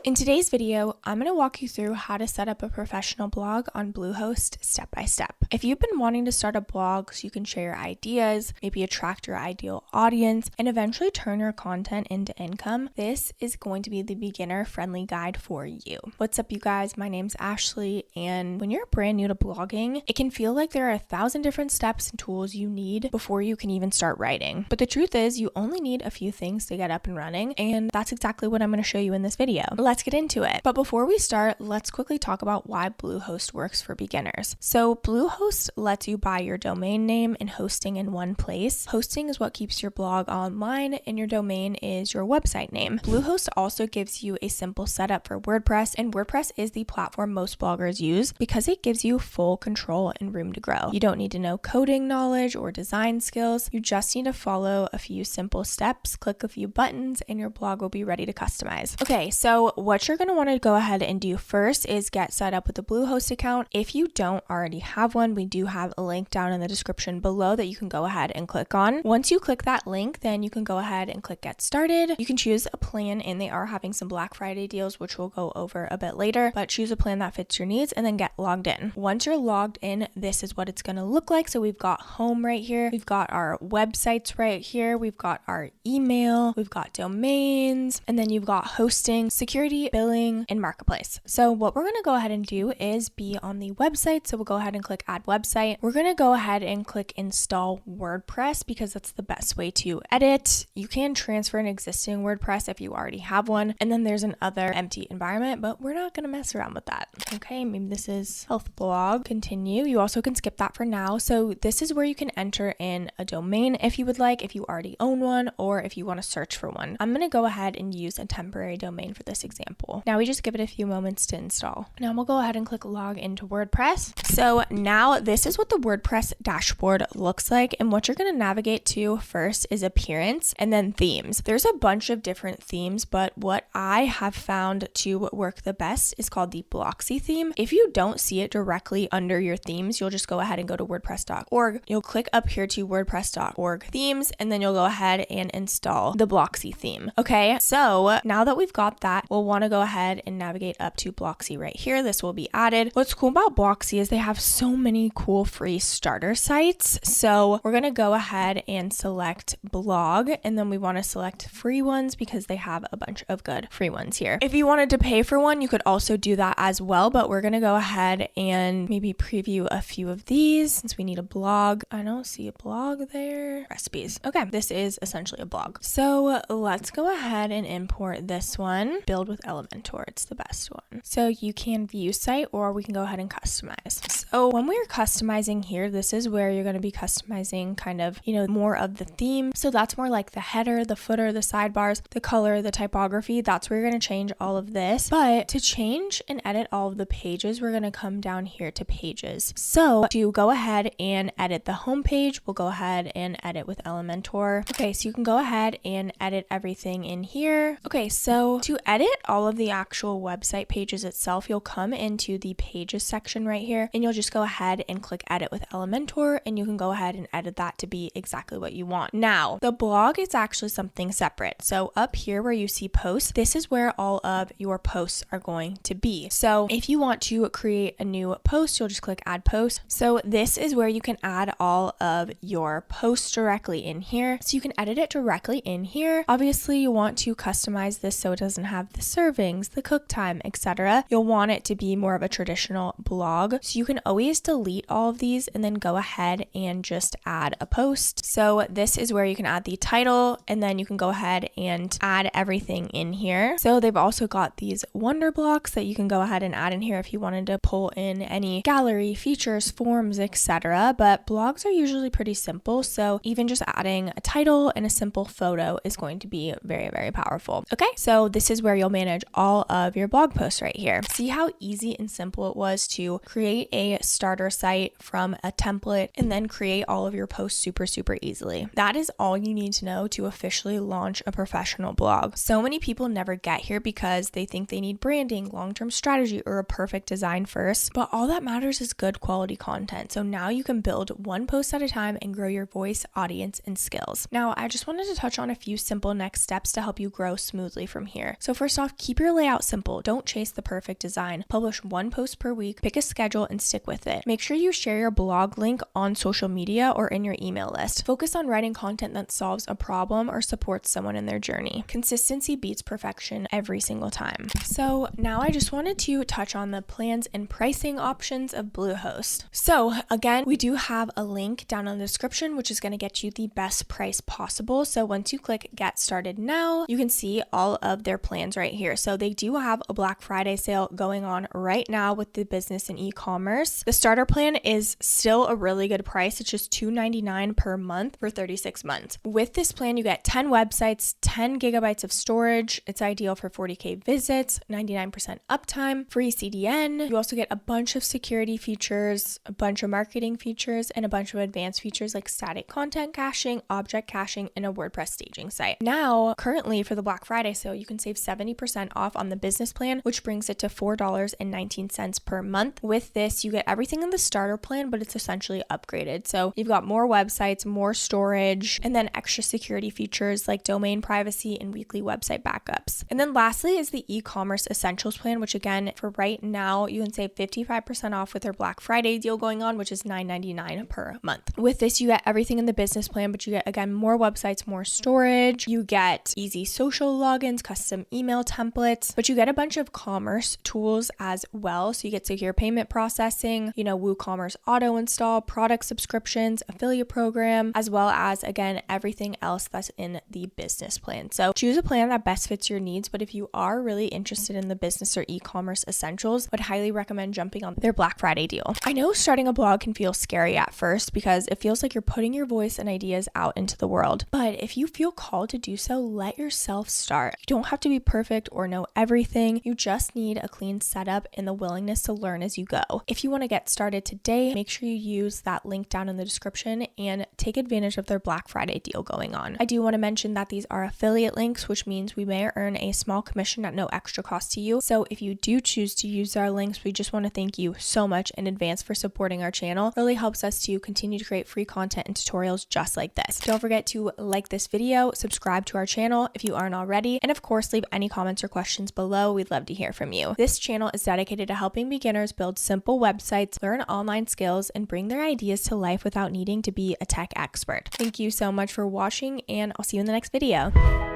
In today's video, I'm going to walk you through how to set up a professional blog on Bluehost step by step. If you've been wanting to start a blog so you can share your ideas, maybe attract your ideal audience, and eventually turn your content into income, this is going to be the beginner-friendly guide for you. What's up, you guys? My name's Ashley, and when you're brand new to blogging, it can feel like there are 1,000 different steps and tools you need before you can even start writing. But the truth is, you only need a few things to get up and running, and that's exactly what I'm going to show you in this video. Let's get into it. But before we start, let's quickly talk about why Bluehost works for beginners. So Bluehost lets you buy your domain name and hosting in one place. Hosting is what keeps your blog online, and your domain is your website name. Bluehost also gives you a simple setup for WordPress, and WordPress is the platform most bloggers use because it gives you full control and room to grow. You don't need to know coding knowledge or design skills. You just need to follow a few simple steps, click a few buttons, and your blog will be ready to customize. Okay, so what you're going to want to go ahead and do first is get set up with a Bluehost account. If you don't already have one, we do have a link down in the description below that you can go ahead and click on. Once you click that link, then you can go ahead and click get started. You can choose a plan, and they are having some Black Friday deals, which we'll go over a bit later, but choose a plan that fits your needs and then get logged in. Once you're logged in, this is what it's going to look like. So we've got home right here. We've got our websites right here. We've got our email. We've got domains, and then you've got hosting, security, billing, and marketplace. So what we're going to go ahead and do is be on the website. So we'll go ahead and click add website. We're going to go ahead and click install WordPress because that's the best way to edit. You can transfer an existing WordPress if you already have one. And then there's another empty environment, but we're not going to mess around with that. Okay, maybe this is health blog. Continue. You also can skip that for now. So this is where you can enter in a domain if you would like, if you already own one, or if you want to search for one. I'm going to go ahead and use a temporary domain for this example. Now we just give it a few moments to install. Now we'll go ahead and click log into WordPress. So now this is what the WordPress dashboard looks like. And what you're going to navigate to first is appearance and then themes. There's a bunch of different themes, but what I have found to work the best is called the Blocksy theme. If you don't see it directly under your themes, you'll just go ahead and go to wordpress.org. You'll click up here to wordpress.org themes, and then you'll go ahead and install the Blocksy theme. Okay, so now that we've got that, we'll want to go ahead and navigate up to Blocksy right here. This will be added. What's cool about Blocksy is they have so many cool free starter sites. So we're going to go ahead and select blog, and then we want to select free ones because they have a bunch of good free ones here. If you wanted to pay for one, you could also do that as well, but we're going to go ahead and maybe preview a few of these since we need a blog. I don't see a blog there. Recipes. Okay, this is essentially a blog. So let's go ahead and import this one. Build with Elementor. It's the best one. So you can view site, or we can go ahead and customize. So when we're customizing here, this is where you're going to be customizing kind of, more of the theme. So that's more like the header, the footer, the sidebars, the color, the typography. That's where you're going to change all of this. But to change and edit all of the pages, we're going to come down here to pages. So to go ahead and edit the home page, we'll go ahead and edit with Elementor. Okay, so you can go ahead and edit everything in here. Okay, so to edit all of the actual website pages itself, you'll come into the pages section right here, and you'll just go ahead and click edit with Elementor, and you can go ahead and edit that to be exactly what you want. Now, the blog is actually something separate. So up here where you see posts, this is where all of your posts are going to be. So if you want to create a new post, you'll just click add post. So this is where you can add all of your posts directly in here. So you can edit it directly in here. Obviously, you want to customize this so it doesn't have the servings, the cook time, etc. You'll want it to be more of a traditional blog. So you can always delete all of these and then go ahead and just add a post. So this is where you can add the title, and then you can go ahead and add everything in here. So they've also got these wonder blocks that you can go ahead and add in here if you wanted to pull in any gallery, features, forms, etc. But blogs are usually pretty simple. So even just adding a title and a simple photo is going to be very, very powerful. Okay, so this is where you'll manage all of your blog posts right here. See how easy and simple it was to create a starter site from a template and then create all of your posts super, super easily. That is all you need to know to officially launch a professional blog. So many people never get here because they think they need branding, long-term strategy, or a perfect design first, but all that matters is good quality content. So now you can build one post at a time and grow your voice, audience, and skills. Now, I just wanted to touch on a few simple next steps to help you grow smoothly from here. So first off, off, keep your layout simple. Don't chase the perfect design. Publish one post per week, pick a schedule and stick with it. Make sure you share your blog link on social media or in your email list. Focus on writing content that solves a problem or supports someone in their journey. Consistency beats perfection every single time. So now I just wanted to touch on the plans and pricing options of Bluehost. So again, we do have a link down in the description, which is going to get you the best price possible. So once you click get started now, you can see all of their plans right here. So they do have a Black Friday sale going on right now with the business and e-commerce. The starter plan is still a really good price. It's just $2.99 per month for 36 months. With this plan, you get 10 websites, 10 gigabytes of storage. It's ideal for 40K visits, 99% uptime, free CDN. You also get a bunch of security features, a bunch of marketing features, and a bunch of advanced features like static content caching, object caching, and a WordPress staging site. Now, currently for the Black Friday sale, you can save 70% off on the business plan, which brings it to $4.19 per month. With this, you get everything in the starter plan, but it's essentially upgraded. So you've got more websites, more storage, and then extra security features like domain privacy and weekly website backups. And then lastly is the e-commerce essentials plan, which again, for right now, you can save 55% off with their Black Friday deal going on, which is $9.99 per month. With this, you get everything in the business plan, but you get, again, more websites, more storage. You get easy social logins, custom email templates, but you get a bunch of commerce tools as well. So you get secure payment processing, WooCommerce auto install, product subscriptions, affiliate program, as well as, again, everything else that's in the business plan. So choose a plan that best fits your needs. But if you are really interested in the business or e-commerce essentials, I would highly recommend jumping on their Black Friday deal. I know starting a blog can feel scary at first because it feels like you're putting your voice and ideas out into the world. But if you feel called to do so, let yourself start. You don't have to be perfect or know everything. You just need a clean setup and the willingness to learn as you go. If you want to get started today, make sure you use that link down in the description and take advantage of their Black Friday deal going on. I do want to mention that these are affiliate links, which means we may earn a small commission at no extra cost to you. So if you do choose to use our links, we just want to thank you so much in advance for supporting our channel. It really helps us to continue to create free content and tutorials just like this. Don't forget to like this video, subscribe to our channel if you aren't already, and of course, leave any comments or questions below. We'd love to hear from you. This channel is dedicated to helping beginners build simple websites, learn online skills, and bring their ideas to life without needing to be a tech expert. Thank you so much for watching, and I'll see you in the next video.